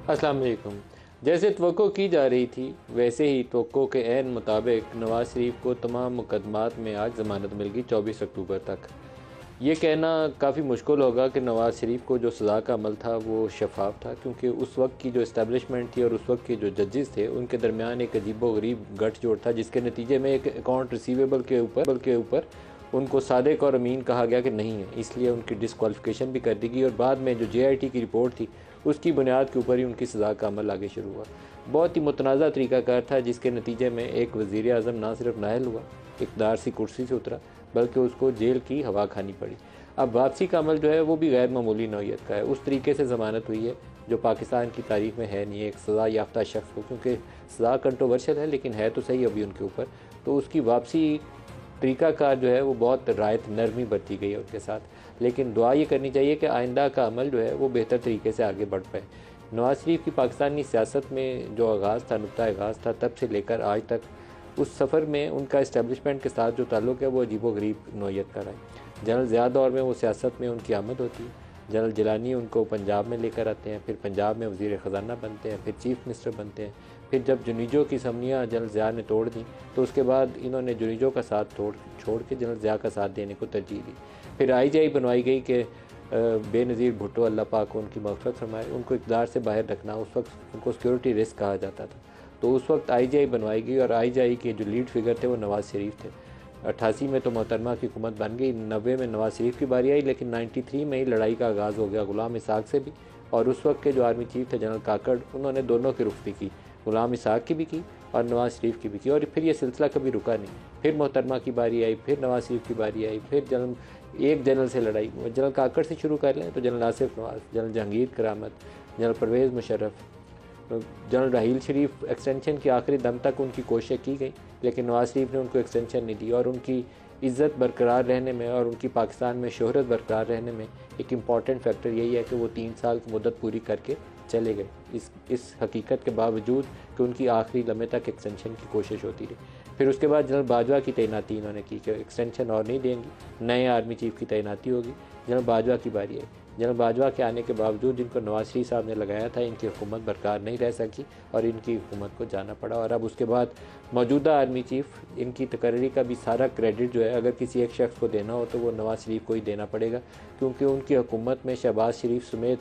अस्सलाम वालेकुम। जैसे तवक्को की जा रही थी वैसे ही तवक्को के ऐन मुताबिक नवाज़ शरीफ को तमाम मुकदमात में आज ज़मानत मिल गई 24 अक्टूबर तक। ये कहना काफ़ी मुश्किल होगा कि नवाज़ शरीफ को जो सज़ा का अमल था वो शफाफ था, क्योंकि उस वक्त की जो इस्टेब्लिशमेंट थी और उस वक्त के जो जजेस थे उनके दरमियान एक अजीबोगरीब गठजोड़ था, जिसके नतीजे में एक अकाउंट रिसीवेबल के ऊपर उनको सादिक और अमीन कहा गया कि नहीं है, इसलिए उनकी डिस्क्वालिफिकेशन भी कर दी गई और बाद में जो JIT की रिपोर्ट थी उसकी बुनियाद के ऊपर ही उनकी सज़ा का अमल आगे शुरू हुआ। बहुत ही मुतनाज़ा तरीक़ाकार था, जिसके नतीजे में एक वज़ीर आज़म ना सिर्फ नाअहल हुआ, इक़्तिदार से कुर्सी से उतरा, बल्कि उसको जेल की हवा खानी पड़ी। अब वापसी का अमल जो है वो भी गैर मामूली नौइयत का है। उस तरीके से ज़मानत हुई है जो पाकिस्तान की तारीख़ में है नहीं है एक सज़ा याफ्ता शख्स को, क्योंकि सज़ा कंट्रोवर्शियल है लेकिन है तो सही अभी उनके ऊपर, तो उसकी वापसी तरीक़ाकार जो है वो बहुत रायत नरमी बरती गई है उनके साथ। लेकिन दुआ ये करनी चाहिए कि आइंदा का अमल जो है वो बेहतर तरीके से आगे बढ़ पाए। नवाज़ शरीफ की पाकिस्तानी सियासत में जो आगाज़ था, नुक्ता आगाज़ था, तब से लेकर आज तक उस सफ़र में उनका इस्टेब्लिशमेंट के साथ जो ताल्लुक़ है वो अजीबोगरीब नौइयत का रहा है। जनरल ज़िया दौर में वो सियासत में उनकी आमद होती है, जनरल जिलानी उनको पंजाब में लेकर आते हैं, फिर पंजाब में वज़ीर ख़जाना बनते हैं, फिर चीफ़ मिनिस्टर बनते हैं। फिर जब जुनीजो की समनियाँ जनरल ज़िया ने तोड़ दी तो उसके बाद इन्होंने जुनीजो का साथ छोड़ के जनरल ज़िया का साथ देने को तरजीह दी। फिर IJ बनवाई गई कि बेनज़ीर भुट्टो अल्लाह पाक उनकी मग़फ़िरत फरमाए, उनको इक़्तिदार से बाहर रखना, उस वक्त उनको सिक्योरिटी रिस्क कहा जाता था, तो उस वक्त IJ बनवाई गई और IJ के जो लीड फिगर थे वो नवाज़ शरीफ थे। 88 में तो मोहतरमा की हुकूमत बन गई, 90 में नवाज़ शरीफ की बारी आई, लेकिन 93 में ही लड़ाई का आगाज़ हो गया गुलाम इसाक से भी, और उस वक्त के जो आर्मी चीफ थे जनरल काकड़, उन्होंने दोनों की रुख्ती की, गुलाम इसाक की भी की और नवाज़ शरीफ की भी की, और फिर ये सिलसिला कभी रुका नहीं। फिर मोहतरमा की बारी आई, फिर नवाज़ शरीफ की बारी आई, फिर एक जनरल से लड़ाई, जनरल काकड़ से शुरू कर लें तो general Asif Nawaz, general Jehangir Karamat, general Pervez Musharraf, general Raheel Sharif extension की आखिरी दम तक उनकी कोशिश की गई, लेकिन नवाज़ शरीफ ने उनको एक्सटेंशन नहीं दी, और उनकी इज़्ज़त बरकरार रहने में और उनकी पाकिस्तान में शोहरत बरकरार रहने में एक इम्पॉर्टेंट फैक्टर यही है कि वो 3 साल की मुद्दत पूरी करके चले गए, इस हकीकत के बावजूद कि उनकी आखिरी लम्हे तक एक्सटेंशन की कोशिश होती रही। फिर उसके बाद जनरल बाजवा की तैनाती इन्होंने की कि एक्सटेंशन और नहीं देंगी, नए आर्मी चीफ की तैनाती होगी। जनरल बाजवा की बारी आई, जनरल बाजवा के आने के बावजूद जिनको नवाज़ शरीफ साहब ने लगाया था, इनकी हुकूमत बरकरार नहीं रह सकी और इनकी हुकूमत को जाना पड़ा। और अब उसके बाद मौजूदा आर्मी चीफ, इनकी तकर्री का भी सारा क्रेडिट जो है अगर किसी एक शख्स को देना हो तो वो नवाज़ शरीफ को ही देना पड़ेगा, क्योंकि उनकी हुकूमत में शहबाज शरीफ समेत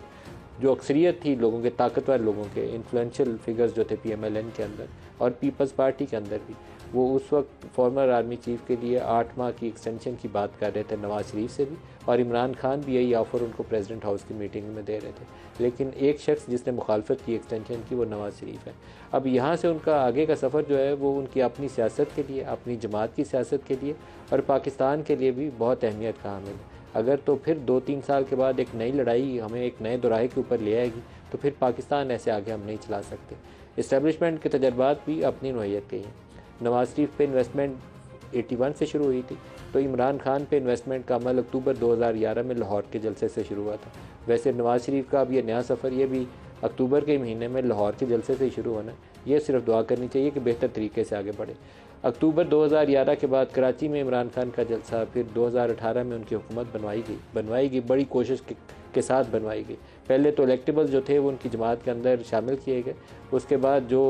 जो अक्सरियत थी लोगों के, ताकतवर लोगों के, इन्फ्लुएंशियल फिगर्स जो थे PMLN के अंदर और पीपल्स पार्टी के अंदर भी, वो उस वक्त फॉर्मर आर्मी चीफ के लिए 8 माह की एक्सटेंशन की बात कर रहे थे नवाज़ शरीफ से भी, और इमरान खान भी यही ऑफ़र उनको प्रेसिडेंट हाउस की मीटिंग में दे रहे थे। लेकिन एक शख्स जिसने मुखालफत की एक्सटेंशन की वो नवाज़ शरीफ है। अब यहाँ से उनका आगे का सफ़र जो है वो उनकी अपनी सियासत के लिए, अपनी जमात की सियासत के लिए और पाकिस्तान के लिए भी बहुत अहमियत का हामिल है। अगर तो फिर 2-3 साल के बाद एक नई लड़ाई हमें एक नए दोराहे के ऊपर ले आएगी तो फिर पाकिस्तान ऐसे आगे हम नहीं चला सकते। इस्टेब्लिशमेंट के तजर्बात भी अपनी नौइयत के हैं। नवाज़ शरीफ पे इन्वेस्टमेंट 81 से शुरू हुई थी, तो इमरान खान पे इन्वेस्टमेंट का अमल अक्टूबर 2011 में लाहौर के जलसे से शुरू हुआ था। वैसे नवाज़ शरीफ का अब ये नया सफ़र ये भी अक्टूबर के महीने में लाहौर के जलसे से ही शुरू होना है। ये सिर्फ दुआ करनी चाहिए कि बेहतर तरीके से आगे बढ़े। अक्टूबर 2011 के बाद कराची में इमरान खान का जलसा, फिर 2018 में उनकी हुकूमत बनवाई गई, बड़ी कोशिश के साथ बनवाई गई। पहले तो इलेक्टेबल्स जो थे वो उनकी जमात के अंदर शामिल किए गए, उसके बाद जो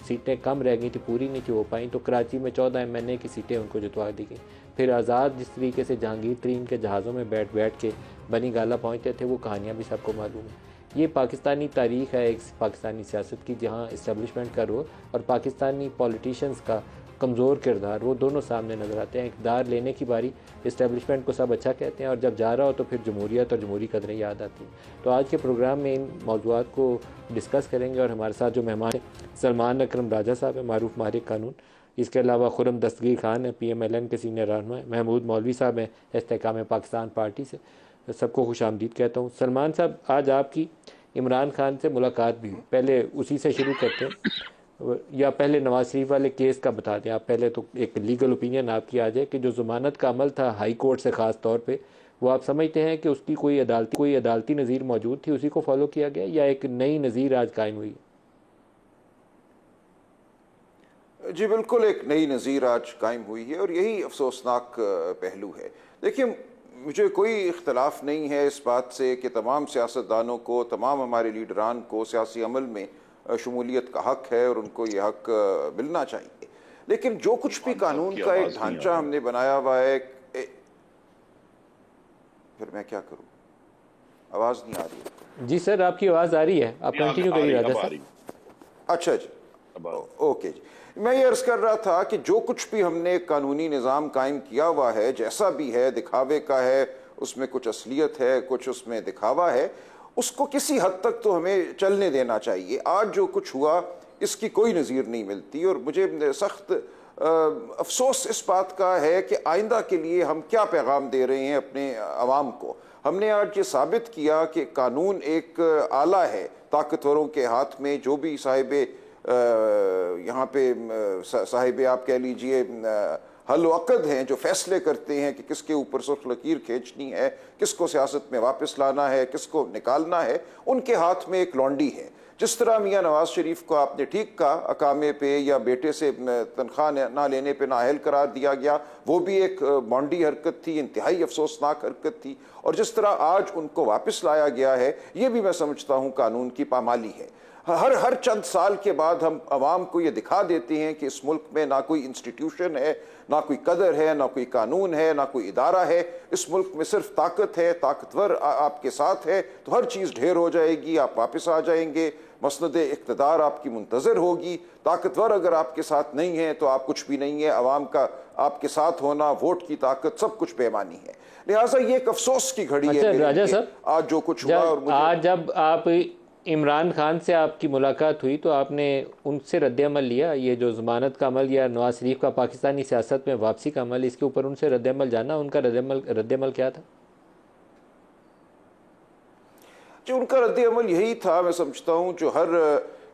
सीटें कम रह गई थी, पूरी नहीं थी हो पाई, तो कराची में 14 MNA की सीटें उनको जितवा दी गई। फिर आज़ाद जिस तरीके से जहांगीर तरीन के जहाज़ों में बैठ के बनी गाला पहुँचते थे वो कहानियाँ भी सबको मालूम है। ये पाकिस्तानी तारीख़ है एक पाकिस्तानी सियासत की, जहाँ इस्टेब्लिशमेंट का रोल और पाकिस्तानी पॉलिटिशियंस का कमज़ोर किरदार वो दोनों सामने नज़र आते हैं। इक़्तिदार लेने की बारी इस्टेब्लिशमेंट को सब अच्छा कहते हैं और जब जा रहा हो तो फिर जमहूरियत और जमहूरी कदरें याद आती हैं। तो आज के प्रोग्राम में इन मौज़ूआत को डिस्कस करेंगे और हमारे साथ जो मेहमान हैं सलमान अकरम राजा साहब हैं, मारूफ माहिर कानून, इसके अलावा खुर्रम दस्तगीर खान है PMLN के सीनियर रहनुमा, महमूद मौलवी साहब हैं इस्तेहकाम पाकिस्तान पार्टी से। सबको खुश आमदीद कहता हूँ। सलमान साहब, आज आपकी इमरान खान से मुलाकात भी हुई, पहले उसी से शुरू करते हैं या पहले नवाज़ शरीफ वाले केस का बता दें आप। पहले तो एक लीगल ओपिनियन आपकी आ जाए कि जो ज़मानत का अमल था हाई कोर्ट से ख़ास तौर पे, वो आप समझते हैं कि उसकी कोई अदालती नज़ीर मौजूद थी, उसी को फॉलो किया गया, या एक नई नज़ीर आज कायम हुई? जी बिल्कुल, एक नई नज़ीर आज कायम हुई है और यही अफसोसनाक पहलू है। देखिए, मुझे कोई इख्तलाफ नहीं है इस बात से कि तमाम सियासतदानों को, तमाम हमारे लीडरान को सियासी अमल में शमूलियत का हक है और उनको ये हक मिलना चाहिए। लेकिन जो कुछ भी कानून का एक ढांचा हमने बनाया हुआ है, फिर मैं क्या करूं? आवाज़ नहीं आ रही है। जी सर, आपकी आवाज़ आ रही है, आप कंटिन्यू करिए राजा सर। अच्छा जी, ओके जी। मैं ये अर्ज कर रहा था कि जो कुछ भी हमने कानूनी निज़ाम कायम किया हुआ है, जैसा भी है, दिखावे का है, उसमें कुछ असलियत है, कुछ उसमें दिखावा है, उसको किसी हद तक तो हमें चलने देना चाहिए। आज जो कुछ हुआ इसकी कोई नज़ीर नहीं मिलती और मुझे सख्त अफसोस इस बात का है कि आइंदा के लिए हम क्या पैगाम दे रहे हैं अपने अवाम को। हमने आज ये साबित किया कि कानून एक आला है ताकतवरों के हाथ में। जो भी यहाँ पे साहिब आप कह लीजिए हल वक़द हैं, जो फैसले करते हैं कि किसके ऊपर सुर्ख लकीर खींचनी है, किसको सियासत में वापस लाना है, किसको निकालना है, उनके हाथ में एक लौंडी है। जिस तरह मियाँ नवाज शरीफ को आपने ठीक कहा, अकामे पे या बेटे से तनख्वाह ना लेने पे नाअहल करार दिया गया, वो भी एक बॉन्डी हरकत थी, इंतहाई अफसोसनाक हरकत थी। और जिस तरह आज उनको वापस लाया गया है, ये भी मैं समझता हूँ कानून की पामाली है। हर चंद साल के बाद हम आवाम को ये दिखा देते हैं कि इस मुल्क में ना कोई इंस्टीट्यूशन है, ना कोई कदर है, ना कोई कानून है, ना कोई इदारा है। इस मुल्क में सिर्फ ताकत है, ताकतवर आपके साथ है तो हर चीज़ ढेर हो जाएगी, आप वापस आ जाएंगे, मसनद इक़्तिदार आपकी मुंतज़र होगी। ताकतवर अगर आपके साथ नहीं है तो आप कुछ भी नहीं है। आवाम का आपके साथ होना, वोट की ताकत, सब कुछ बेमानी है। लिहाजा ये एक अफसोस की घड़ी है राजा साहब, आज जो कुछ हुआ। और आज जब आप इमरान खान से आपकी मुलाकात हुई तो आपने उनसे रद्द-ए-अमल लिया, ये जो ज़मानत का अमल या नवाज शरीफ का पाकिस्तानी सियासत में वापसी का अमल, इसके ऊपर उनसे रद्द-ए-अमल जाना, उनका रद्द-ए-अमल क्या था? जो उनका रद्द-ए-अमल यही था, मैं समझता हूँ, जो हर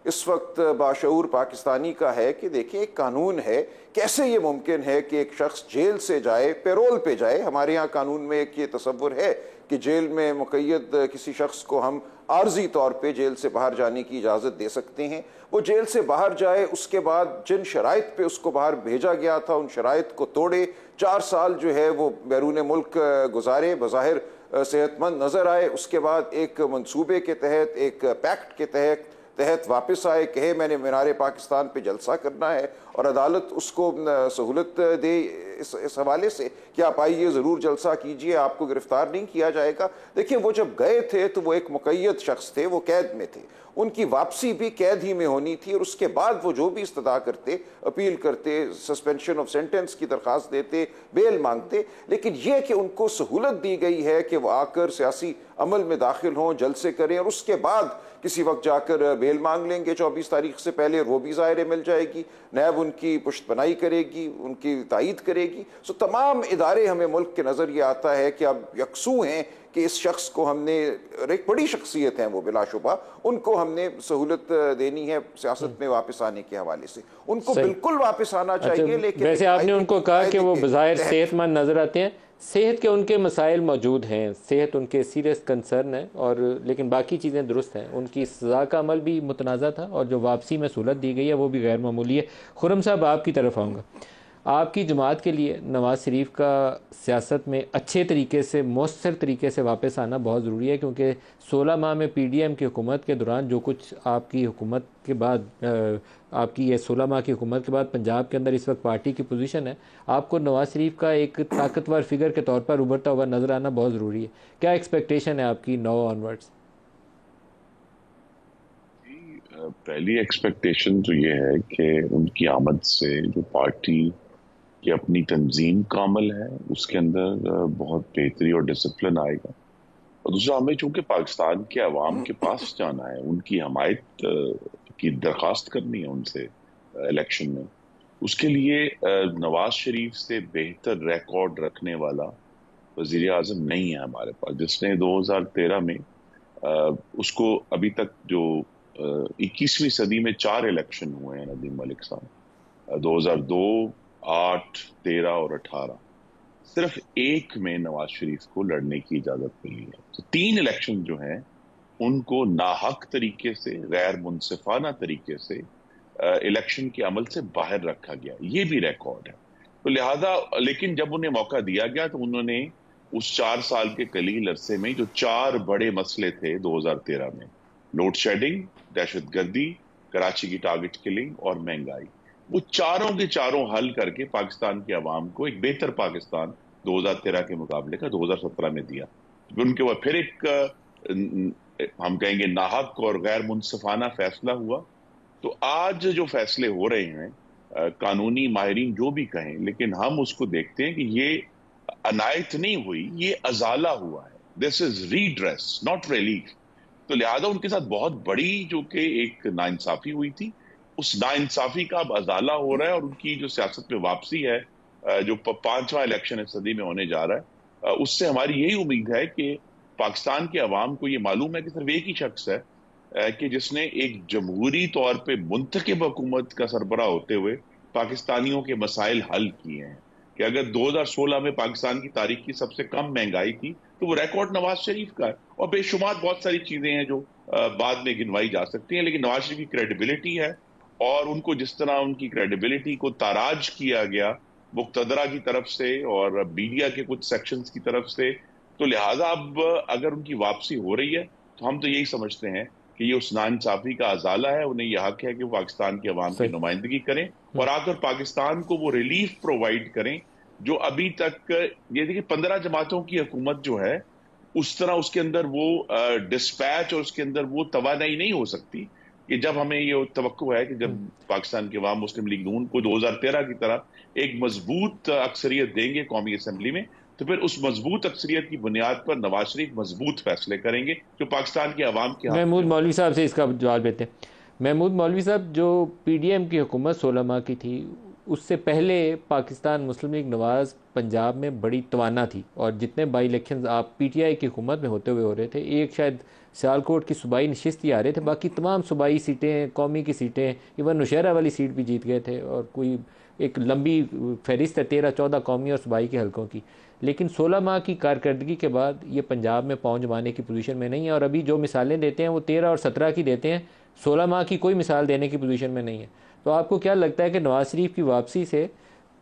इस वक्त बाशऊर पाकिस्तानी का है कि देखिए एक कानून है, कैसे ये मुमकिन है कि एक शख्स जेल से जाए, पैरोल पे जाए। हमारे यहाँ कानून में एक ये तसव्वुर है कि जेल में मुक़य्यद किसी शख्स को हम आर्जी तौर पे जेल से बाहर जाने की इजाज़त दे सकते हैं। वो जेल से बाहर जाए, उसके बाद जिन शराइत पे उसको बाहर भेजा गया था उन शराइत को तोड़े, 4 साल जो है वो बैरून मुल्क गुजारे, बज़ाहिर सेहतमंद नज़र आए, उसके बाद एक मंसूबे के तहत, एक पैक्ट के तहत वापस आए, कहे मैंने मीनार पाकिस्तान पे जलसा करना है और अदालत उसको सहूलत दे इस हवाले से कि आप आइए, ज़रूर जलसा कीजिए, आपको गिरफ्तार नहीं किया जाएगा। देखिए वो जब गए थे तो वो एक मुक़य्यद शख्स थे, वो कैद में थे, उनकी वापसी भी कैद ही में होनी थी और उसके बाद वो जो भी इस्तदा करते, अपील करते, सस्पेंशन ऑफ सेंटेंस की दरख्वास्त देते, बेल मांगते। लेकिन यह कि उनको सहूलत दी गई है कि वह आकर सियासी अमल में दाखिल हों, जलसे करें और उसके बाद किसी वक्त जाकर बेल मांग लेंगे 24 तारीख से पहले, वो भी ज़ाहिर मिल जाएगी, नैब उनकी पुश्तपनाही करेगी, उनकी तायीद करेगी। सो तमाम इदारे हमें मुल्क के नज़र ये आता है कि अब यकसू हैं कि इस शख्स को हमने, एक बड़ी शख्सियत है वो बिलाशुबा, उनको हमने सहूलत देनी है सियासत में वापस आने के हवाले से। उनको बिल्कुल वापस आना चाहिए। लेकिन वैसे आपने उनको कहा कि वो बज़ाहिर सेहतमंद नजर आते हैं, सेहत के उनके मसाइल मौजूद हैं, सेहत उनके सीरियस कंसर्न है, और लेकिन बाकी चीज़ें दुरुस्त हैं। उनकी सज़ा का अमल भी मुतनाज़ा था और जो वापसी में सहूलत दी गई है वो भी गैर मामूली है। खुर्रम साहब, आपकी तरफ आऊँगा। आपकी जमात के लिए नवाज़ शरीफ का सियासत में अच्छे तरीके से, मौसर तरीके से वापस आना बहुत ज़रूरी है, क्योंकि 16 माह में PDM की हुकूमत के दौरान जो कुछ आपकी हुकूमत के बाद, आपकी ये 16 माह की हुकूमत के बाद पंजाब के अंदर इस वक्त पार्टी की पोजीशन है, आपको नवाज़ शरीफ का एक ताकतवर फिगर के तौर पर उभरता हुआ नज़र आना बहुत ज़रूरी है। क्या एक्सपेक्टेशन है आपकी नाउ ऑनवर्ड्स? पहली एक्सपेक्टेशन तो ये है कि उनकी आमद से जो पार्टी कि अपनी तंजीम का अमल है उसके अंदर बहुत बेहतरी और डिसिप्लिन आएगा। और दूसरा, हमें चूंकि पाकिस्तान के अवाम के पास जाना है, उनकी हमायत की दरख्वास्त करनी है उनसे इलेक्शन में, उसके लिए नवाज शरीफ से बेहतर रिकॉर्ड रखने वाला वजीर आजम नहीं है हमारे पास, जिसने 2013 में उसको अभी तक जो 21वीं सदी में 4 इलेक्शन हुए हैं नदीम मलिक साहब, 2002, 8, 13 और 18, सिर्फ एक में नवाज शरीफ को लड़ने की इजाजत मिली है। तो 3 इलेक्शन जो हैं उनको नाहक तरीके से, गैर मुनसिफाना तरीके से इलेक्शन के अमल से बाहर रखा गया, ये भी रिकॉर्ड है। तो लिहाजा, लेकिन जब उन्हें मौका दिया गया तो उन्होंने उस 4 साल के कलील अरसे में जो 4 बड़े मसले थे 2013 में, लोड शेडिंग, दहशतगर्दी, कराची की टारगेट किलिंग और महंगाई, वो चारों के चारों हल करके पाकिस्तान की आवाम को एक बेहतर पाकिस्तान 2013 के मुकाबले का 2017 में दिया। उनके बाद फिर एक हम कहेंगे नाहक और गैर मुनसिफाना फैसला हुआ। तो आज जो फैसले हो रहे हैं, कानूनी माहिरीन जो भी कहें, लेकिन हम उसको देखते हैं कि ये अनायत नहीं हुई, ये अजाला हुआ है। This is redress not relief. तो लिहाजा उनके साथ बहुत बड़ी जो कि एक नाइंसाफी हुई थी, उस नाइंसाफी का अब अजाला हो रहा है और उनकी जो सियासत में वापसी है, जो 5वां इलेक्शन इस सदी में होने जा रहा है, उससे हमारी यही उम्मीद है कि पाकिस्तान के अवाम को ये मालूम है कि सिर्फ एक ही शख्स है कि जिसने एक जमहूरी तौर पे मुंतखब हुकूमत का सरबराह होते हुए पाकिस्तानियों के मसाइल हल किए हैं। कि अगर 2016 में पाकिस्तान की तारीख की सबसे कम महंगाई थी तो वो रिकॉर्ड नवाज शरीफ का है। और बेशुमार बहुत सारी चीजें हैं जो बाद में गिनवाई जा सकती हैं, लेकिन नवाज शरीफ की क्रेडिबिलिटी है और उनको जिस तरह उनकी क्रेडिबिलिटी को ताराज किया गया मुक्तदरा की तरफ से और मीडिया के कुछ सेक्शंस की तरफ से, तो लिहाजा अब अगर उनकी वापसी हो रही है तो हम तो यही समझते हैं कि ये उस नाइंसाफी का अजाला है। उन्हें यह हक है कि वो पाकिस्तान की अवाम की नुमाइंदगी करें और आकर पाकिस्तान को वो रिलीफ प्रोवाइड करें जो अभी तक, ये देखिए 15 जमातों की हुकूमत जो है उस तरह उसके अंदर वो डिस्पैच और उसके अंदर वो तवानाई नहीं हो सकती कि जब हमें ये तवक्को है कि जब पाकिस्तान के अवाम मुस्लिम लीग नून को 2013 की तरह एक मजबूत अक्सरियत देंगे कौमी असम्बली में, तो फिर उस मजबूत अक्सरियत की बुनियाद पर नवाज शरीफ मजबूत फैसले करेंगे जो पाकिस्तान के अवाम के। महमूद मौलवी साहब से इसका जवाब देते हैं। महमूद मौलवी साहब, जो PDM की हुकूमत 16 माह की थी, उससे पहले पाकिस्तान मुस्लिम लीग नवाज पंजाब में बड़ी तवाना थी और जितने बाई इलेक्शन आप PTI की हुकूमत में होते हुए हो रहे थे, एक शायद सियालकोट की सूबाई नशिस्त ही आ रहे थे, बाकी तमाम सूबाई सीटें, कौमी की सीटें, इवन नौशहरा वाली सीट भी जीत गए थे और कोई एक लंबी फहरिस्त है 13-14 कौमी और सूबाई के हलकों की। लेकिन 16 माह की कारकर्दगी के बाद ये पंजाब में पाँव जमाने की पोजीशन में नहीं है और अभी जो मिसालें देते हैं वो 13 और 17 की देते हैं, 16 माह की कोई मिसाल देने की पोजीशन में नहीं है। तो आपको क्या लगता है कि नवाज शरीफ की वापसी से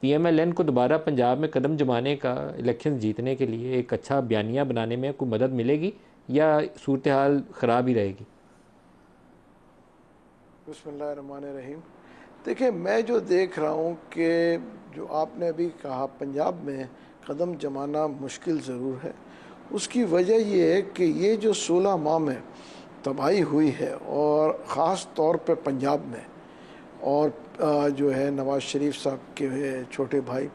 PMLN को दोबारा पंजाब में कदम जमाने का, इलेक्शन जीतने के लिए एक अच्छा बयानिया बनाने में कोई मदद मिलेगी या सूरत हाल ख़राब ही रहेगी? बिस्मिल्लाहिर्रहमानिर्रहीम। देखिए, मैं जो देख रहा हूँ कि जो आपने अभी कहा पंजाब में कदम जमाना मुश्किल ज़रूर है, उसकी वजह ये है कि ये जो 16 माह में तबाही हुई है और ख़ास तौर पे पंजाब में, और जो है नवाज़ शरीफ साहब के छोटे भाई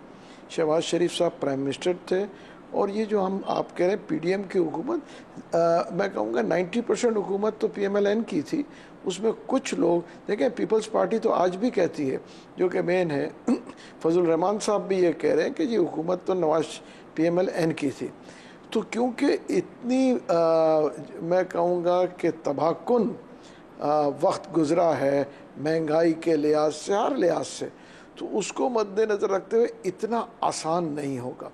शहबाज शरीफ साहब प्राइम मिनिस्टर थे, और ये जो आप कह रहे हैं PDM की हुकूमत, मैं कहूँगा 90% हुकूमत तो PMLN की थी। उसमें कुछ लोग देखें, पीपल्स पार्टी तो आज भी कहती है, जो कि मेन है फजल रहमान साहब भी ये कह रहे हैं कि ये हुकूमत तो नवाज PMLN की थी। तो क्योंकि इतनी मैं कहूँगा कि तबाहकुन वक्त गुज़रा है महंगाई के लिहाज से, हर लिहाज से, तो उसको मद्देनज़र रखते हुए इतना आसान नहीं होगा।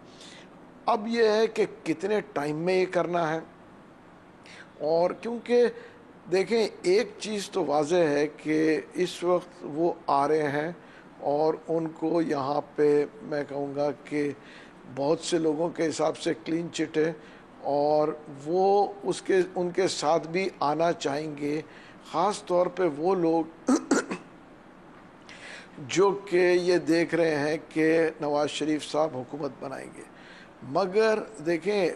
अब यह है कि कितने टाइम में ये करना है, और क्योंकि देखें एक चीज़ तो वाज़ेह है कि इस वक्त वो आ रहे हैं और उनको यहाँ पे मैं कहूँगा कि बहुत से लोगों के हिसाब से क्लीन चिट है और वो उनके साथ भी आना चाहेंगे, ख़ास तौर पे वो लोग जो कि ये देख रहे हैं कि नवाज़ शरीफ साहब हुकूमत बनाएंगे। मगर देखें,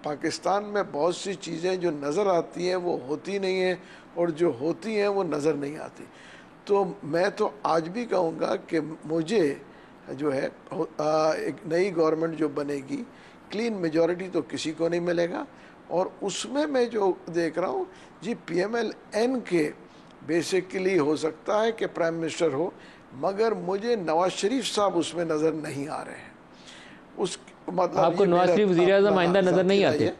पाकिस्तान में बहुत सी चीज़ें जो नज़र आती हैं वो होती नहीं हैं, और जो होती हैं वो नज़र नहीं आती। तो मैं तो आज भी कहूँगा कि मुझे जो है एक नई गवर्नमेंट जो बनेगी, क्लीन मेजॉरिटी तो किसी को नहीं मिलेगा, और उसमें मैं जो देख रहा हूँ जी PMLN के बेसिकली हो सकता है कि प्राइम मिनिस्टर हो, मगर मुझे नवाज शरीफ साहब उसमें नज़र नहीं आ रहे हैं। उस मतलब आपको नवाज शरीफ वज़ीर-ए-आज़म आइंदा नज़र नहीं आते?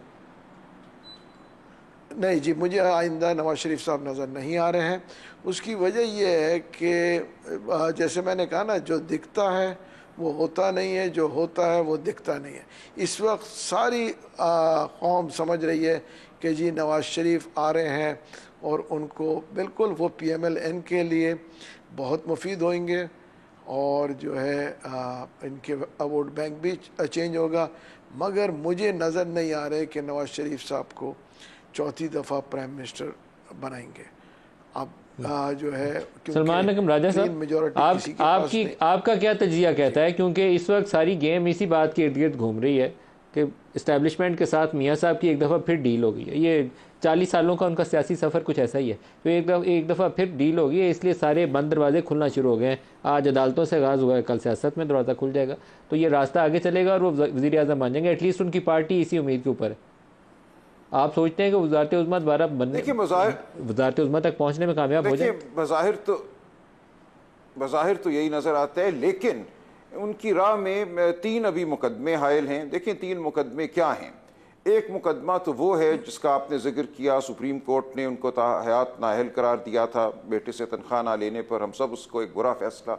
नहीं जी, मुझे आइंदा नवाज शरीफ साहब नज़र नहीं आ रहे हैं। उसकी वजह यह है कि जैसे मैंने कहा ना, जो दिखता है वो होता नहीं है, जो होता है वो दिखता नहीं है। इस वक्त सारी कौम समझ रही है कि जी नवाज शरीफ आ रहे हैं और उनको बिल्कुल वो PMLN के लिए बहुत मुफीद होंगे, और जो है इनके वोट बैंक भी चेंज होगा। मगर मुझे नज़र नहीं आ रहा है कि नवाज शरीफ साहब को चौथी दफ़ा प्राइम मिनिस्टर बनाएंगे। अब जो है सलमान अकरम राजा साहब, आपका क्या तजिया कहता है, क्योंकि इस वक्त सारी गेम इसी बात के इर्द गिर्द घूम रही है कि इस्टेब्लिशमेंट के साथ मियाँ साहब की एक दफ़ा फिर डील हो गई है। ये 40 सालों का उनका सियासी सफ़र कुछ ऐसा ही है, तो एक दफ़ा फिर डील हो गई है, इसलिए सारे बंद दरवाजे खुलना शुरू हो गए हैं। आज अदालतों से आगाज़ हुआ है, कल सियासत में दरवाज़ा खुल जाएगा, तो ये रास्ता आगे चलेगा और वो वज़ीर आज़म बन जाएंगे। एटलीस्ट उनकी पार्टी इसी उम्मीद के ऊपर है। आप सोचते हैं कि वज़ारत उज़्मा दोबारा बनने, वज़ारत उज़्मा तक पहुँचने में कामयाब हो जाए? बज़ाहिर तो यही नज़र आता है, लेकिन उनकी राह में 3 अभी मुकदमे हायल हैं। देखें 3 मुकदमे क्या हैं। एक मुकदमा तो वो है जिसका आपने जिक्र किया, सुप्रीम कोर्ट ने उनको हयात नाअहल करार दिया था बेटे से तनख्वाह ना लेने पर। हम सब उसको एक बुरा फैसला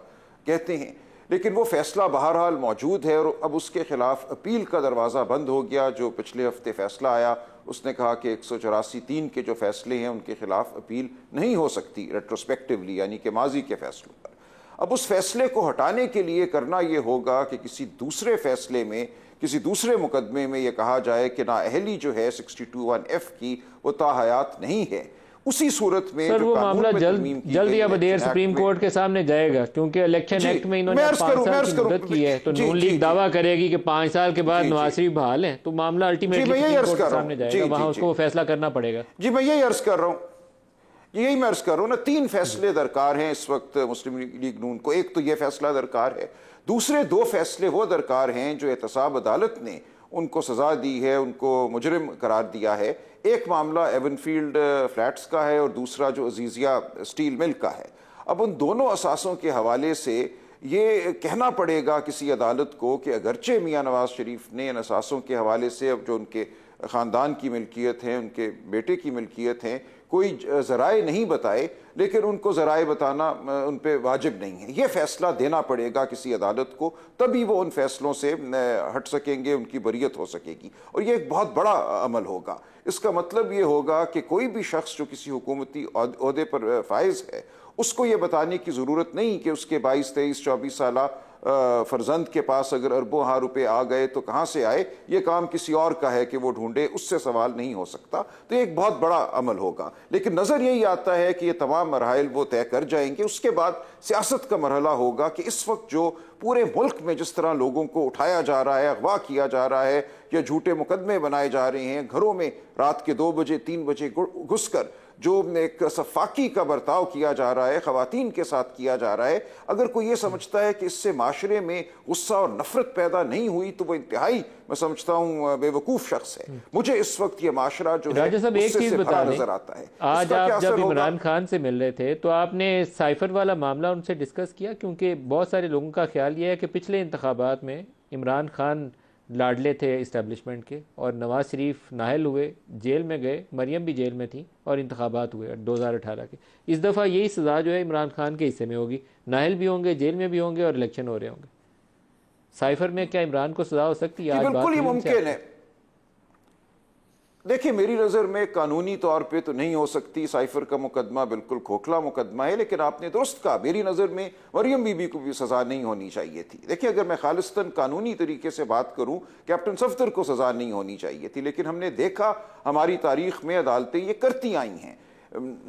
कहते हैं, लेकिन वो फैसला बहरहाल मौजूद है और अब उसके खिलाफ अपील का दरवाज़ा बंद हो गया। जो पिछले हफ्ते फैसला आया उसने कहा कि 184(3) के जो फैसले हैं उनके खिलाफ अपील नहीं हो सकती रेट्रोस्पेक्टिवली, यानी कि माजी के फैसलों पर। अब उस फैसले को हटाने के लिए करना ये होगा कि किसी दूसरे फैसले में, किसी दूसरे मुकदमे में यह कहा जाए कि नाअहली जो है 62(1)(f) की वो ताहयात नहीं है। उसी सूरत में सर वो मामला जल्द या बदेर सुप्रीम कोर्ट के सामने जाएगा, क्योंकि इलेक्शन एक्ट में इन्होंने 5 साल की मुद्दत की है, तो नून लीग दावा करेगी कि 5 साल के बाद नवाज शरीफ बहाल हैं, तो मामला अल्टीमेटली सुप्रीम कोर्ट के सामने जाएगा, वहां उसको फैसला करना पड़ेगा। जी मैं यही अर्ज कर रहा हूँ, ना 3 फैसले दरकार हैं इस वक्त मुस्लिम लीग नून को। एक तो ये फैसला दरकार है, दूसरे 2 फैसले वो दरकार हैं जो एहतसाब अदालत ने उनको सज़ा दी है, उनको मुजरिम करार दिया है। एक मामला एवनफील्ड फ्लैट्स का है और दूसरा जो अजीज़िया स्टील मिल का है। अब उन दोनों असासों के हवाले से ये कहना पड़ेगा किसी अदालत को कि अगरचे मियाँ नवाज शरीफ ने इन असासों के हवाले से, अब जो उनके ख़ानदान की मिल्कियत हैं, उनके बेटे की मिल्कियत हैं, कोई ज़राए नहीं बताए, लेकिन उनको ज़राए बताना उन पर वाजिब नहीं है। ये फ़ैसला देना पड़ेगा किसी अदालत को, तभी वो उन फैसलों से हट सकेंगे, उनकी बरियत हो सकेगी। और ये एक बहुत बड़ा अमल होगा। इसका मतलब ये होगा कि कोई भी शख्स जो किसी हुकूमती ओहदे पर फाइज है, उसको ये बताने की ज़रूरत नहीं कि उसके 22, 23, 24 साला फर्जंद के पास अगर अरबों हाँ रुपए आ गए तो कहाँ से आए, ये काम किसी और का है कि वो ढूंढे, उससे सवाल नहीं हो सकता। तो ये एक बहुत बड़ा अमल होगा। लेकिन नज़र यही आता है कि ये तमाम मराहिल वो तय कर जाएंगे। उसके बाद सियासत का मरहला होगा कि इस वक्त जो पूरे मुल्क में जिस तरह लोगों को उठाया जा रहा है, अगवा किया जा रहा है, या झूठे मुकदमे बनाए जा रहे हैं, घरों में रात के 2 बजे 3 बजे घुसकर जो एक सफाकी का बर्ताव किया जा रहा है, ख़वातीन के साथ किया जा रहा है, अगर कोई ये समझता है कि इससे माशरे में गुस्सा और नफरत पैदा नहीं हुई तो वो इंतहाई, मैं समझता हूँ, बेवकूफ़ शख्स है। मुझे इस वक्त ये माशरा जो है उससे भरा नजर आता है। आज आप जब इमरान खान से मिल रहे थे तो आपने साइफर वाला मामला उनसे डिस्कस किया? क्योंकि बहुत सारे लोगों का ख्याल ये है कि पिछले इंतखाबात में इमरान खान लाडले थे इस्टेब्लिशमेंट के, और नवाज शरीफ नाहल हुए, जेल में गए, मरियम भी जेल में थी, और इंतखाबात हुए 2018 के। इस दफ़ा यही सज़ा जो है इमरान खान के हिस्से में होगी, नाहल भी होंगे, जेल में भी होंगे और इलेक्शन हो रहे होंगे। साइफर में क्या इमरान को सज़ा हो सकती है? बिल्कुल ही मुमकिन है। देखिए मेरी नज़र में कानूनी तौर पे तो नहीं हो सकती, साइफर का मुकदमा बिल्कुल खोखला मुकदमा है, लेकिन आपने दुरुस्त कहा, मेरी नज़र में मरियम बीबी को भी सज़ा नहीं होनी चाहिए थी। देखिए अगर मैं खालिस्तन कानूनी तरीके से बात करूं, कैप्टन सफदर को सज़ा नहीं होनी चाहिए थी, लेकिन हमने देखा हमारी तारीख में अदालतें ये करती आई हैं।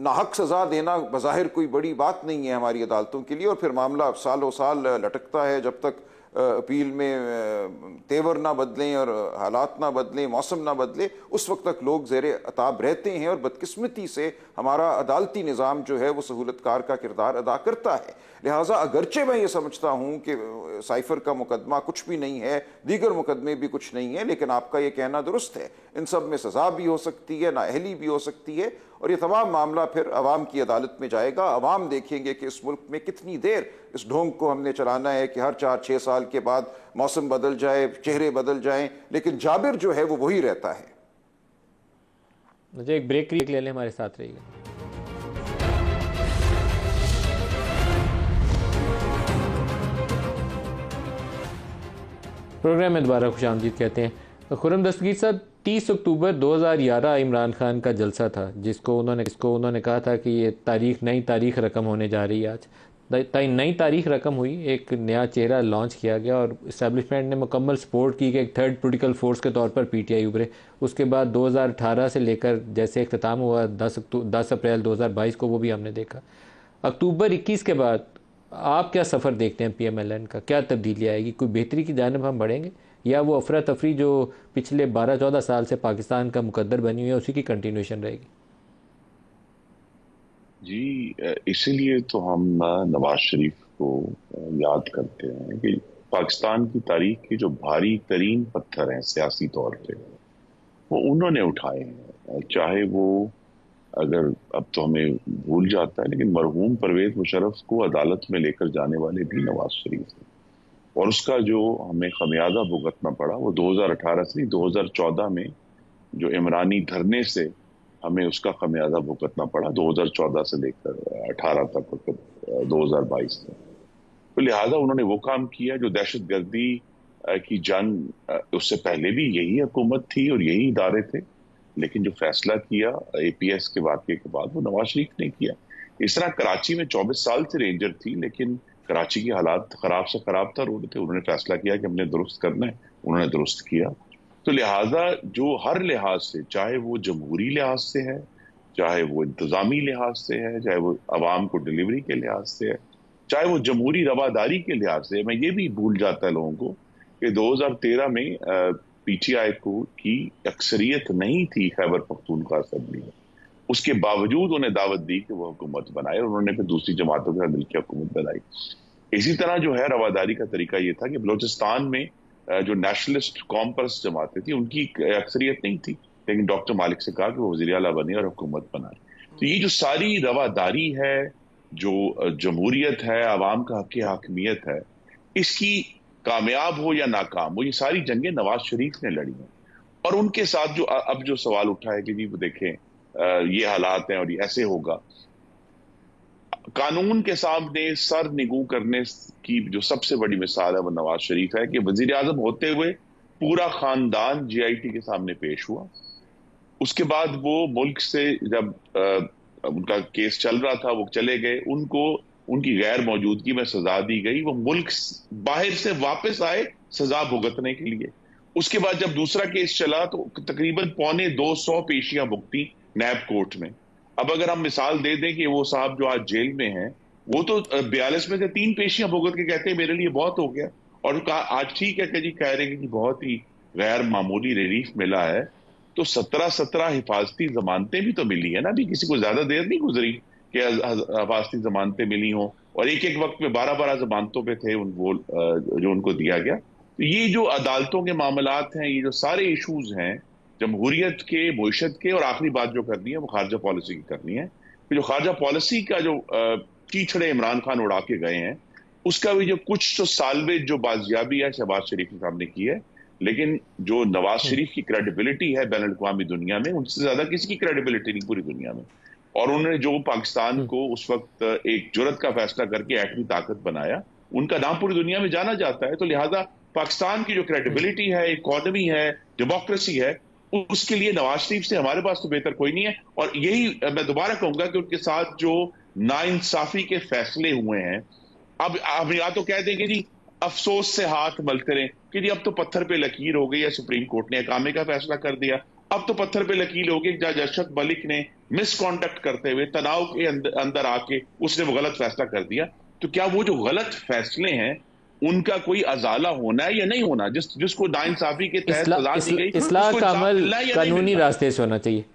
नाहक सज़ा देना बज़ाहिर कोई बड़ी बात नहीं है हमारी अदालतों के लिए, और फिर मामला सालों साल लटकता है जब तक अपील में तेवर ना बदलें और हालात ना बदलें, मौसम ना बदले, उस वक्त तक लोग ज़ेरे अताब रहते हैं। और बदकिस्मती से हमारा अदालती निज़ाम जो है वो सहूलतकार का किरदार अदा करता है। लिहाजा अगरचे मैं ये समझता हूँ कि साइफर का मुकदमा कुछ भी नहीं है, दीगर मुकदमे भी कुछ नहीं है, लेकिन आपका ये कहना दुरुस्त है, इन सब में सज़ा भी हो सकती है, नाअहली भी हो सकती है, और ये तमाम मामला फिर अवाम की अदालत में जाएगा। अवाम देखेंगे कि इस मुल्क में कितनी देर इस ढोंग को हमने चलाना है कि हर 4-6 साल के बाद मौसम बदल जाए, चेहरे बदल जाएं, लेकिन जाबिर जो है वो वही रहता है। मुझे एक ब्रेक ले लें, हमारे साथ रहिएगा। प्रोग्राम में दोबारा खुशामदीद कहते हैं। खुर्रम दस्तगीर साहब, 30 अक्टूबर 2011 इमरान खान का जलसा था, जिसको उन्होंने कहा था कि ये तारीख नई तारीख रकम होने जा रही है आज। नई तारीख रकम हुई, एक नया चेहरा लॉन्च किया गया और इस्टेब्लिशमेंट ने मुकम्मल सपोर्ट की कि एक थर्ड पोलिटिकल फोर्स के तौर पर पीटीआई उभरे। उसके बाद 2018 से लेकर जैसे इख्तिताम हुआ 10 अप्रैल 2022 को, वो भी हमने देखा। अक्टूबर 21 के बाद आप क्या सफ़र देखते हैं पीएमएलएन का? क्या तब्दीली आएगी? कोई बेहतरी की जानिब हम बढ़ेंगे, या वो अफरा तफरी जो पिछले 12-14 साल से पाकिस्तान का मुकद्दर बनी हुई है उसी की कंटिन्यूशन रहेगी? जी, इसीलिए तो हम नवाज शरीफ को याद करते हैं कि पाकिस्तान की तारीख के जो भारी तरीन पत्थर हैं सियासी तौर पे, वो उन्होंने उठाए हैं। चाहे वो, अगर अब तो हमें भूल जाता है, लेकिन मरहूम परवेज मुशर्रफ को अदालत में लेकर जाने वाले भी नवाज शरीफ थे, और उसका जो हमें खमियाजा भुगतना पड़ा वो 2018 से 2014 में जो इमरानी धरने से हमें उसका खमियाजा भुगतना पड़ा, 2014 से लेकर 18 तक, 2022 तक। तो लिहाजा उन्होंने वो काम किया जो दहशत गर्दी की जंग, उससे पहले भी यही हुकूमत थी और यही इदारे थे, लेकिन जो फैसला किया एपीएस के वाक़े के बाद वो नवाज शरीफ ने किया। इस तरह कराची में 24 साल से रेंजर थी, लेकिन कराची की हालात खराब से खराब था रोड थे। उन्होंने फैसला किया कि हमने दुरुस्त करना है, उन्होंने दुरुस्त किया। तो लिहाजा जो हर लिहाज से, चाहे वो जमहूरी लिहाज से है, चाहे वो इंतजामी लिहाज से है, चाहे वो अवाम को डिलीवरी के लिहाज से है, चाहे वो जमहूरी रवादारी के लिहाज से है। मैं ये भी भूल जाता है लोगों को कि 2013 में पीटीआई को की अक्सरियत नहीं थी खैबर पख्तूनख्वा असेंबली में, उसके बावजूद उन्हें दावत दी कि वो हुकूमत बनाए, और उन्होंने फिर दूसरी जमातों के साथ मिलकर हुकूमत बनाई। इसी तरह जो है रवादारी का तरीका ये था कि बलोचिस्तान में जो नेशनलिस्ट कॉम्पर्स जमातें थी उनकी अक्सरियत नहीं थी, लेकिन डॉक्टर मालिक से कहा कि वो वज़ीर आला बने और हुकूमत बनाए। तो ये जो सारी रवादारी है, जो जमहूरियत है, आवाम का हक हाकमियत है, इसकी कामयाब हो या नाकाम हो, ये सारी जंगें नवाज शरीफ ने लड़ी हैं। और उनके साथ जो अब जो सवाल उठा है कि जी वो देखें ये हालात हैं और ये ऐसे होगा, कानून के सामने सर निगू करने की जो सबसे बड़ी मिसाल है वो नवाज शरीफ है कि वजीर आजम होते हुए पूरा खानदान जीआईटी के सामने पेश हुआ। उसके बाद वो मुल्क से जब उनका केस चल रहा था वो चले गए, उनको उनकी गैर मौजूदगी में सजा दी गई, वो मुल्क बाहर से वापस आए सजा भुगतने के लिए। उसके बाद जब दूसरा केस चला तो तकरीबन 250 पेशियां भुगती नैब कोर्ट में। अब अगर हम मिसाल दे दें कि वो साहब जो आज जेल में हैं, वो तो 42 में से 3 पेशियां भुगत के कहते हैं मेरे लिए बहुत हो गया, और आज ठीक है कि जी कह रहे हैं कि बहुत ही गैर मामूली रिलीफ मिला है। तो 17 हिफाजती जमानतें भी तो मिली है ना, अभी किसी को ज्यादा देर नहीं गुजरी कि हिफाजती जमानतें मिली हों, और एक एक वक्त में 12 जमानतों पे थे जो उनको दिया गया। तो ये जो अदालतों के मामलात हैं, ये जो सारे इशूज हैं जमहूरियत के, मुइशत के, और आखिरी बात जो करनी है वो खारजा पॉलिसी की करनी है। तो जो खारजा पॉलिसी का जो कीचड़े इमरान खान उड़ा के गए हैं, उसका भी जो कुछ तो सालवेज जो बाजियाबी है शहबाज शरीफ के सामने की है, लेकिन जो नवाज शरीफ की क्रेडिबिलिटी है बैन अल-अक़वामी दुनिया में, उनसे ज्यादा किसी की क्रेडिबिलिटी नहीं पूरी दुनिया में। और उन्होंने जो पाकिस्तान को उस वक्त एक जुर्रत का फैसला करके एटमी ताकत बनाया, उनका नाम पूरी दुनिया में जाना जाता है। तो लिहाजा पाकिस्तान की जो क्रेडिबिलिटी है, इकोनॉमी है, डेमोक्रेसी है, उसके लिए नवाज शरीफ से हमारे पास तो बेहतर कोई नहीं है। और यही मैं दोबारा कहूंगा कि उनके साथ जो नाइंसाफी के फैसले हुए हैं, अब हम या तो कह देंगे जी अफसोस से हाथ मलते रहे कि जी अब तो पत्थर पे लकीर हो गई है, सुप्रीम कोर्ट ने अकामे का फैसला कर दिया, अब तो पत्थर पे लकीर हो गई, जज अरशद मलिक ने मिसकॉन्डक्ट करते हुए तनाव के अंदर आके उसने वो गलत फैसला कर दिया। तो क्या वो जो गलत फैसले हैं उनका कोई अजाला होना है या नहीं होना? जिसको नाइंसाफी के तहत सजा दी गई, इस्लाह का अमल कानूनी रास्ते से होना चाहिए,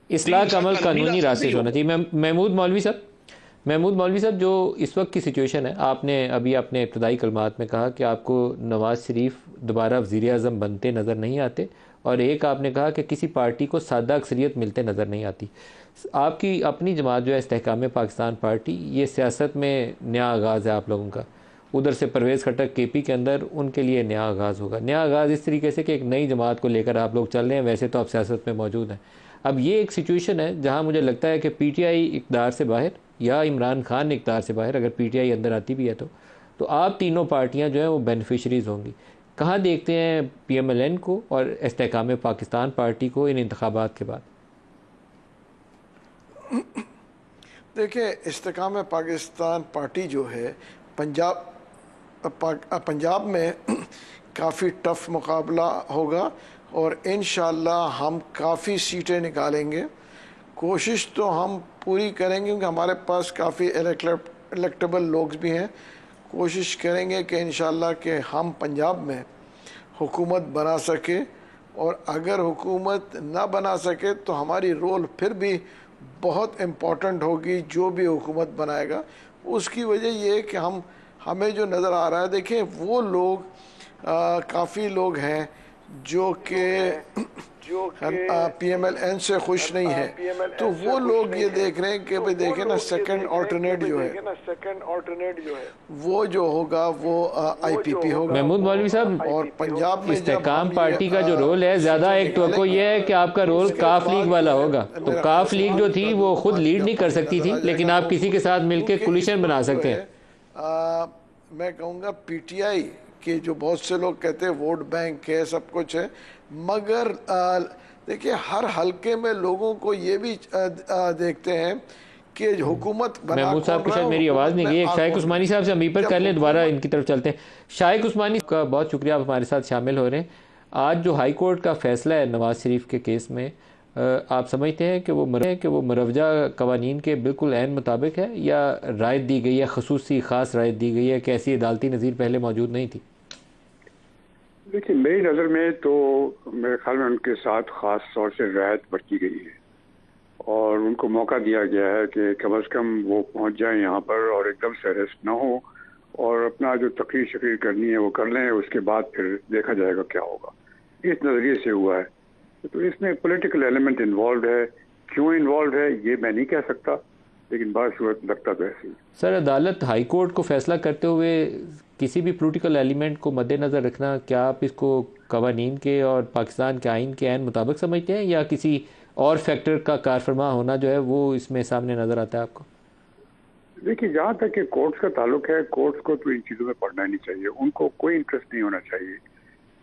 इस्लाह का अमल कानूनी रास्ते से होना चाहिए। महमूद मौलवी साहब, जो इस वक्त की सिचुएशन है, आपने अभी अपने इब्तदाई कलमात में कहा कि आपको नवाज शरीफ दोबारा वज़ीर आज़म बनते नज़र नहीं आते, और एक आपने कहा कि किसी पार्टी को सादा अक्सरियत मिलते नज़र नहीं आती। आपकी अपनी जमात जो है इस्तेहकाम पाकिस्तान पार्टी, ये सियासत में नया आगाज़ है आप लोगों का, उधर से परवेज़ खट्टर केपी के अंदर उनके लिए नया आगाज़ होगा। नया आगाज़ इस तरीके से कि एक नई जमात को लेकर आप लोग चल रहे हैं, वैसे तो आप सियासत में मौजूद हैं। अब ये एक सिचुएशन है जहां मुझे लगता है कि पीटीआई इक़्तिदार से बाहर या इमरान खान इक़्तिदार से बाहर, अगर पीटीआई अंदर आती भी है तो आप तीनों पार्टियां जो हैं वो बेनिफिशरीज़ होंगी। कहाँ देखते हैं पीएमएलएन को और इस्तेहकाम पाकिस्तान पार्टी को इन इंतखाबात के बाद? देखिए, इस्तेकाम पाकिस्तान पार्टी जो है पंजाब में काफ़ी टफ मुकाबला होगा और इंशाअल्लाह हम काफ़ी सीटें निकालेंगे। कोशिश तो हम पूरी करेंगे क्योंकि हमारे पास काफ़ी इलेक्टेबल लोग भी हैं। कोशिश करेंगे कि इंशाअल्लाह कि हम पंजाब में हुकूमत बना सके, और अगर हुकूमत ना बना सके तो हमारी रोल फिर भी बहुत इम्पोर्टेंट होगी। जो भी हुकूमत बनाएगा उसकी वजह ये है कि हमें जो नज़र आ रहा है, देखिए वो लोग काफ़ी लोग हैं जो कि PMLN से खुश नहीं है, तो वो लोग ये देख रहे हैं कि भाई देखें ना, सेकंड ऑल्टरनेट जो है वो जो होगा वो IPP होगा। महमूद मौलवी साहब, और पंजाब में इस्तेकाम पार्टी का जो रोल है ज़्यादा एक तो ये है कि आपका रोल काफ लीग वाला होगा। तो काफ लीग जो थी वो खुद लीड नहीं कर सकती थी, लेकिन आप किसी के साथ मिलकर कोलिशन बना सकते हैं। मैं कहूँगा PTI के जो बहुत से लोग कहते हैं वोट बैंक है, सब कुछ है, मगर देखिए हर हलके में लोगों को ये भी देखते हैं कि हुकूमत बना। महमूद साहब को शायद मेरी आवाज़ नहीं गई। शाइक उस्मानी साहब से हम पर कर लें, दोबारा इनकी तरफ चलते हैं। शाइक उस्मानी का बहुत शुक्रिया, आप हमारे साथ शामिल हो रहे हैं। आज जो हाई कोर्ट का फैसला है नवाज शरीफ के केस में, आप समझते हैं कि वो मरवजा कवानीन के बिल्कुल ऐन मुताबिक है, या राय दी गई है, खसूसी ख़ास राय दी गई है कि ऐसी अदालती नज़ीर पहले मौजूद नहीं थी? देखिए, मेरी नज़र में तो मेरे ख्याल में उनके साथ ख़ास तौर से रियायत बरती गई है और उनको मौका दिया गया है कि कम अज़ कम वो पहुंच जाएं यहाँ पर और एकदम से अरेस्ट ना हो और अपना जो तकरीर शकीर करनी है वो कर लें, उसके बाद फिर देखा जाएगा क्या होगा। इस नज़रिए से हुआ है। तो इसमें पॉलिटिकल एलिमेंट इन्वॉल्व है। क्यों इन्वॉल्व है ये मैं नहीं कह सकता, लेकिन बासूरत लगता तो ऐसे ही। सर, अदालत हाई कोर्ट को फैसला करते हुए किसी भी पॉलिटिकल एलिमेंट को मद्देनज़र रखना, क्या आप इसको कवानीन के और पाकिस्तान के आइन के ऐन मुताबिक समझते हैं, या किसी और फैक्टर का कारफरमा होना जो है वो इसमें सामने नज़र आता है आपको? देखिए, जहाँ तक कि कोर्ट्स का ताल्लुक है, कोर्ट्स को तो इन चीज़ों में पढ़ना नहीं चाहिए। उनको कोई इंटरेस्ट नहीं होना चाहिए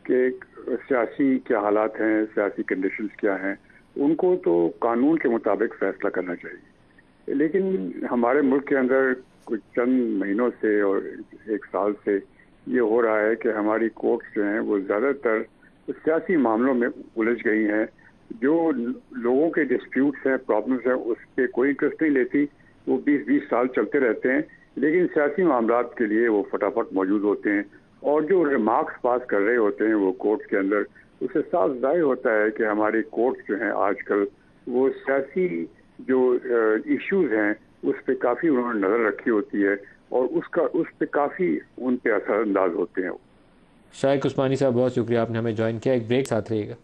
कि सियासी क्या हालात हैं, सियासी कंडीशंस क्या हैं। उनको तो कानून के मुताबिक फैसला करना चाहिए। लेकिन हमारे मुल्क के अंदर कुछ चंद महीनों से और एक साल से ये हो रहा है कि हमारी कोर्ट्स जो हैं वो ज़्यादातर सियासी मामलों में उलझ गई हैं। जो लोगों के डिस्प्यूट्स हैं, प्रॉब्लम्स हैं, उस पर कोई इंटरेस्ट नहीं लेती। वो 20-20 साल चलते रहते हैं, लेकिन सियासी मामलात के लिए वो फटाफट मौजूद होते हैं। और जो रिमार्क्स पास कर रहे होते हैं वो कोर्ट्स के अंदर, उससे साफ जाहिर होता है कि हमारी कोर्ट्स जो हैं आजकल वो सियासी जो इश्यूज हैं उस पर काफ़ी उन्होंने नज़र रखी होती है और उस पर काफ़ी उन पे असरअंदाज होते हैं। शाइक उस्मानी साहब, बहुत शुक्रिया, आपने हमें ज्वाइन किया। एक ब्रेक साथ रहिएगा।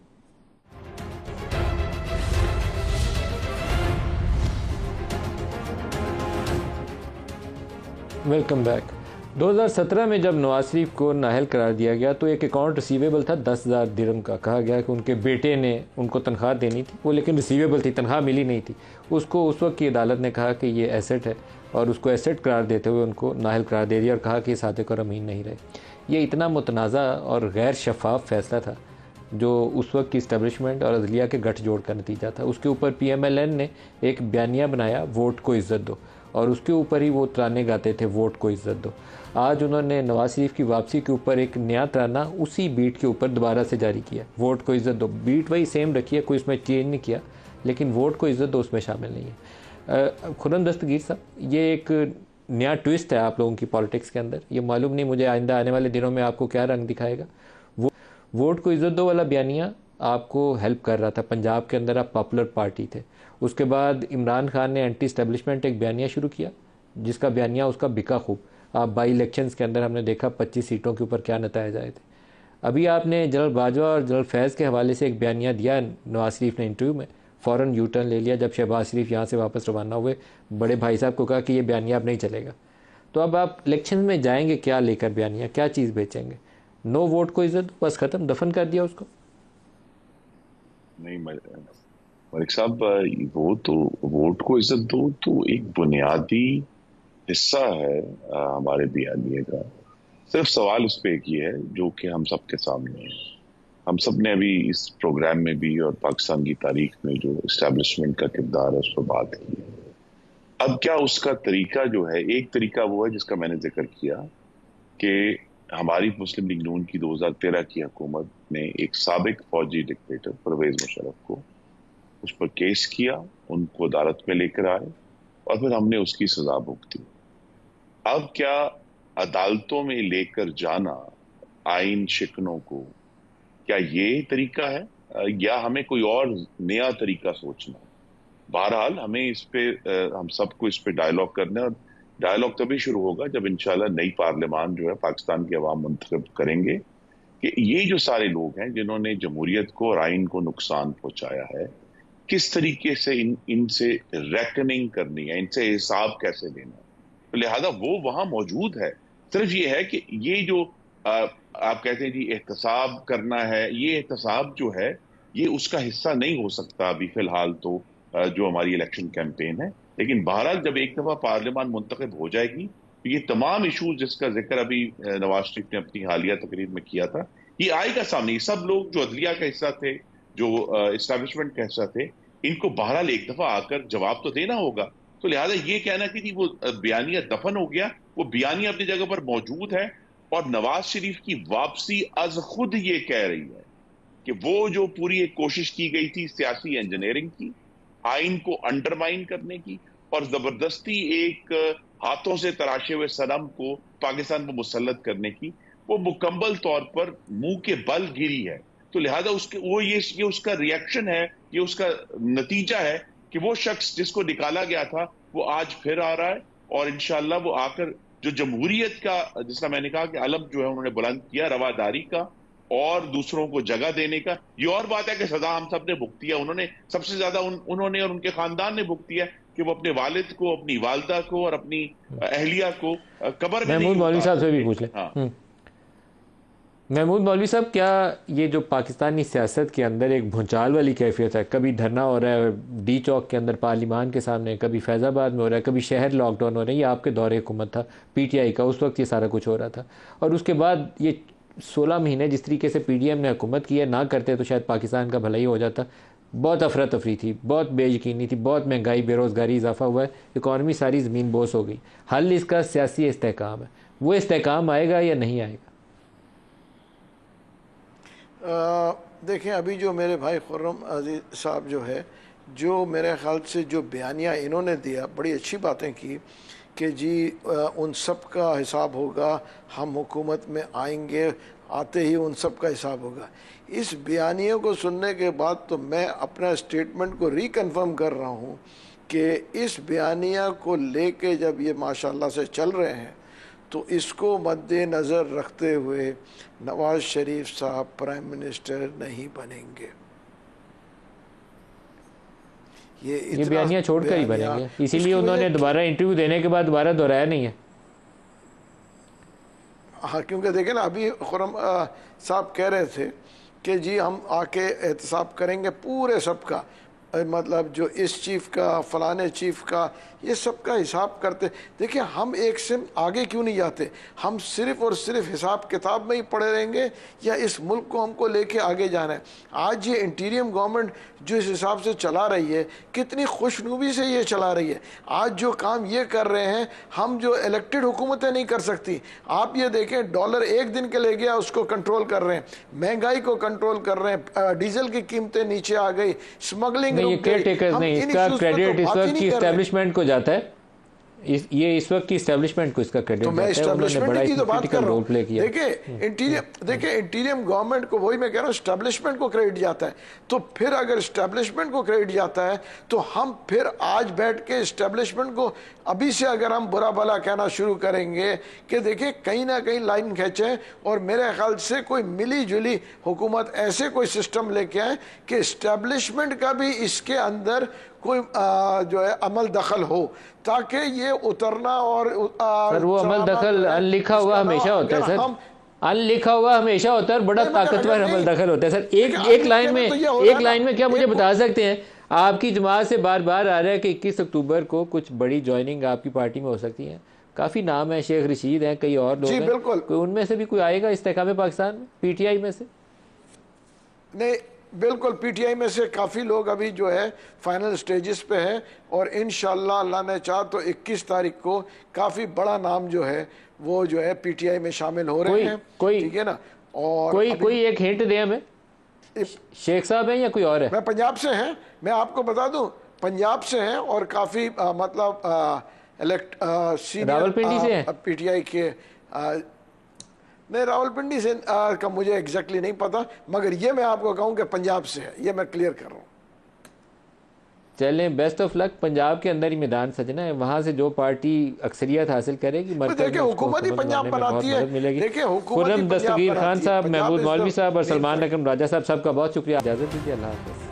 Welcome back. 2017 में जब नवाज शरीफ को नाअहल करार दिया गया तो एक अकाउंट रिसीवेबल था 10,000 दिरहम का। कहा गया कि उनके बेटे ने उनको तनख्वाह देनी थी, वो लेकिन रिसीवेबल थी, तनख्वाह मिली नहीं थी उसको। उस वक्त की अदालत ने कहा कि ये एसेट है और उसको एसेट करार देते हुए उनको नाअहल करार दे दिया और कहा कि सादिक और अमीन नहीं रहे। ये इतना मुतनाज़ा और गैर शफाफ फैसला था जो उस वक्त की इस्टेब्लिशमेंट और अदलिया के गठजोड़ का नतीजा था। उसके ऊपर PMLN ने एक बयानिया बनाया, वोट को इज़्ज़त दो, और उसके ऊपर ही वो तराने गाते थे, वोट को इज़्ज़त दो। आज उन्होंने नवाज शरीफ की वापसी के ऊपर एक नया तराना उसी बीट के ऊपर दोबारा से जारी किया, वोट को इज़्ज़त दो। बीट वही सेम रखी है, कोई उसमें चेंज नहीं किया, लेकिन वोट को इज़्ज़त दो उसमें शामिल नहीं है। खुर्रम दस्तगीर साहब, ये एक नया ट्विस्ट है आप लोगों की पॉलिटिक्स के अंदर। ये मालूम नहीं मुझे आइंदा आने वाले दिनों में आपको क्या रंग दिखाएगा। वोट को इज़्ज़त दो वाला बयानिया आपको हेल्प कर रहा था। पंजाब के अंदर आप पॉपुलर पार्टी थे। उसके बाद इमरान खान ने एंटी इस्टेब्लिशमेंट एक बयानिया शुरू किया, जिसका बयानिया उसका बिका खूब। आप बाई इलेक्शंस के अंदर हमने देखा 25 सीटों के ऊपर क्या नतीजे आए थे। अभी आपने जनरल बाजवा और जनरल फैज़ के हवाले से एक बयानिया दिया नवाज शरीफ ने इंटरव्यू में, फ़ौरन यू टर्न ले लिया जब शहबाज शरीफ यहाँ से वापस रवाना हुए। बड़े भाई साहब को कहा कि ये बयानिया अब नहीं चलेगा। तो अब आप इलेक्शन में जाएंगे क्या लेकर बयानिया, क्या चीज़ बेचेंगे? नो वोट को इज्जत, बस ख़त्म, दफन कर दिया उसको? नहीं मलिक साहब, वो तो वोट को इज्जत दो तो एक बुनियादी हिस्सा है हमारे बयानिए का। सिर्फ सवाल उस पर एक ही है जो कि हम सब के सामने है। हम सब ने अभी इस प्रोग्राम में भी और पाकिस्तान की तारीख में जो इस्टेब्लिशमेंट का किरदार है उस पर बात की है। अब क्या उसका तरीका जो है, एक तरीका वो है जिसका मैंने जिक्र किया कि हमारी मुस्लिम लीग नून की 2013 की हुकूमत ने एक साबिक फौजी डिक्टेटर परवेज मुशर्रफ को उस पर केस किया, उनको अदालत में लेकर आए और फिर हमने उसकी सजा भुगती। अब क्या अदालतों में लेकर जाना आइन शिकनों को, क्या ये तरीका है या हमें कोई और नया तरीका सोचना है? बहरहाल हमें इस पे हम सबको इस पे डायलॉग करना है, और डायलॉग तभी शुरू होगा जब इंशाल्लाह नई पार्लियामान जो है पाकिस्तान की अवाम मुंतखब करेंगे कि ये जो सारे लोग हैं जिन्होंने जमहूरियत को और आइन को नुकसान पहुंचाया है, किस तरीके से इनसे रेकनिंग करनी है, इनसे हिसाब कैसे लेना है। तो लिहाजा वो वहां मौजूद है। सिर्फ ये है कि ये जो आप कहते हैं जी एहतसाब करना है, ये एहतसाब जो है ये उसका हिस्सा नहीं हो सकता अभी फिलहाल तो जो हमारी इलेक्शन कैंपेन है। लेकिन बहरहाल जब एक दफा पार्लियामान मुंतखब हो जाएगी तो ये तमाम इशूज जिसका जिक्र अभी नवाज शरीफ ने अपनी हालिया तकरीर में किया था, ये आएगा सामने। सब लोग जो अदलिया का हिस्सा थे, जो इस्टेब्लिशमेंट का हिस्सा थे, इनको बहरहाल एक दफा आकर जवाब तो देना होगा। तो लिहाजा ये कहना कि जी वो बयानिया दफन हो गया, वो बयानिया अपनी जगह पर मौजूद है। और नवाज शरीफ की वापसी अज खुद ये कह रही है कि वो जो पूरी एक कोशिश की गई थी सियासी इंजीनियरिंग की, आइन को अंडरमाइन करने की और जबरदस्ती एक हाथों से तराशे हुए सनम को पाकिस्तान पर मुसल्लत करने की, वो मुकम्मल तौर पर मुंह के बल गिरी है। तो लिहाजा उसके वो ये उसका रिएक्शन है, ये उसका नतीजा है कि वो शख्स जिसको निकाला गया था वो आज फिर आ रहा है और इंशाअल्लाह वो आकर जो जमहूरियत का, जिसका मैंने कहा कि अलम जो है उन्होंने बुलंद किया, रवादारी का और दूसरों को जगह देने का। ये और बात है कि सजा हम सब ने भुगती है, उन्होंने सबसे ज्यादा उन्होंने और उनके खानदान ने भुगती है कि वो अपने वालिद को, अपनी वालदा को और अपनी अहलिया को कब्र में महमूद मौलवी साहब से भी पूछ लें। हाँ। महमूद मौलवी साहब, क्या ये जो पाकिस्तानी सियासत के अंदर एक भूचाल वाली कैफियत है, कभी धरना हो रहा है डी चौक के अंदर पार्लिमान के सामने, कभी फैज़ाबाद में हो रहा है, कभी शहर लॉकडाउन हो रहा है, ये आपके दौरे हुकूमत था पीटीआई का, उस वक्त ये सारा कुछ हो रहा था। और उसके बाद ये 16 महीने जिस तरीके से पीडीएम ने हुकूमत की है, ना करते तो शायद पाकिस्तान का भला ही हो जाता। बहुत अफरा तफरी थी, बहुत बेयकीनी थी, बहुत महंगाई, बेरोज़गारी, इजाफा हुआ है, इकॉनमी सारी ज़मीन बोस हो गई। हल इसका सियासी इस्तेहकाम है। वो इस्तेहकाम आएगा या नहीं आएगा? देखें, अभी जो मेरे भाई खुर्रम अजीज साहब जो है, जो मेरे ख्याल से जो बयानिया इन्होंने दिया, बड़ी अच्छी बातें की कि जी उन सब का हिसाब होगा, हम हुकूमत में आएंगे, आते ही उन सब का हिसाब होगा। इस बयानियों को सुनने के बाद तो मैं अपना स्टेटमेंट को रिकन्फर्म कर रहा हूँ कि इस बयानिया को लेके जब ये माशाल्लाह से चल रहे हैं तो इसको मद्देनज़र रखते हुए नवाज शरीफ साहब प्राइम मिनिस्टर नहीं बनेंगे। ये बयानिया छोड़कर ही बनेंगे, इसीलिए उन्होंने दोबारा इंटरव्यू देने के बाद दोबारा दोहराया नहीं है। हाँ, क्योंकि देखें ना, अभी खुर्रम साहब कह रहे थे कि जी हम आके एहतसाब करेंगे पूरे सब का, मतलब जो इस चीफ का, फलाने चीफ का, ये सब का हिसाब करते। देखिए, हम एक से आगे क्यों नहीं जाते? हम सिर्फ और सिर्फ हिसाब किताब में ही पड़े रहेंगे या इस मुल्क को हमको लेके आगे जाना है? आज ये इंटीरियम गवर्नमेंट जो इस हिसाब से चला रही है, कितनी खुशनुमी से ये चला रही है। आज जो काम ये कर रहे हैं, हम जो इलेक्टेड हुकूमतें नहीं कर सकती। आप ये देखें, डॉलर एक दिन के ले गया, उसको कंट्रोल कर रहे हैं, महंगाई को कंट्रोल कर रहे हैं, डीजल की कीमतें नीचे आ गई, स्मगलिंग नहीं, ये केयर टेकर्स नहीं, इसका क्रेडिट इस वक्त की एस्टेब्लिशमेंट को जाता है। ये इस वक्त की एस्टेब्लिशमेंट को इसका क्रेडिट तो मैं एस्टेब्लिशमेंट की तो बात कर रहा हूं। देखिए इंटीरियम गवर्नमेंट को, वही मैं कह रहा हूं, एस्टेब्लिशमेंट को क्रेडिट जाता है। तो फिर अगर एस्टेब्लिशमेंट को क्रेडिट जाता है तो हम फिर आज बैठ के एस्टेब्लिशमेंट को अभी से अगर हम बुरा भला कहना शुरू करेंगे कि देखिए कहीं ना कहीं लाइन खींचे, और मेरे ख्याल से कोई मिली जुली हुकूमत ऐसे कोई सिस्टम लेके आए कि एस्टेब्लिशमेंट का भी इसके अंदर कोई जो है अमल दखल हो, ताकि ये उतरना और सर वो अमल दखल अनलिखा हुआ हमेशा होता है सर, अनलिखा हुआ हमेशा होता है, बड़ा ताकतवर अमल दखल होता है सर। एक लाइन में क्या मुझे बता सकते हैं? आपकी जमात से बार बार आ रहा है कि 21 अक्टूबर को कुछ बड़ी ज्वाइनिंग आपकी पार्टी में हो सकती है। काफी नाम है, शेख रशीद हैं, कई और लोग हैं, कोई उनमें से भी कोई आएगा इस्तेहकाम पाकिस्तान में पीटीआई में से? नहीं, बिल्कुल पीटीआई में से काफ़ी लोग अभी जो है फाइनल स्टेजेस पे हैं और इंशाल्लाह अल्लाह ने चाहा तो 21 तारीख को काफ़ी बड़ा नाम जो है वो जो है पीटीआई में शामिल हो रहे हैं, ठीक है ना। और कोई एक हिंट दे हमें, शेख साहब हैं या कोई और है? मैं पंजाब से हैं, मैं आपको बता दूं पंजाब से हैं और काफ़ी मतलब सीनियर रावलपिंडी से हैं? पीटीआई के नहीं, रावलपिंडी से का मुझे एग्जैक्टली नहीं पता, मगर ये मैं आपको कहूं कि पंजाब से है, ये मैं क्लियर कर रहा हूं। चलें, बेस्ट ऑफ लक। पंजाब के अंदर ही मैदान सजना है, वहां से जो पार्टी अक्सरियत हासिल करेगी देखिए हुकूमत ही पंजाब बनाती है, देखिए हुकूमत खुर्रम दस्तगीर खान साहब, महमूद मौलवी साहब और सलमान अकरम राजा साहब, सबका बहुत शुक्रिया। इजाजत दीजिए, अल्लाह हाफ़िज़।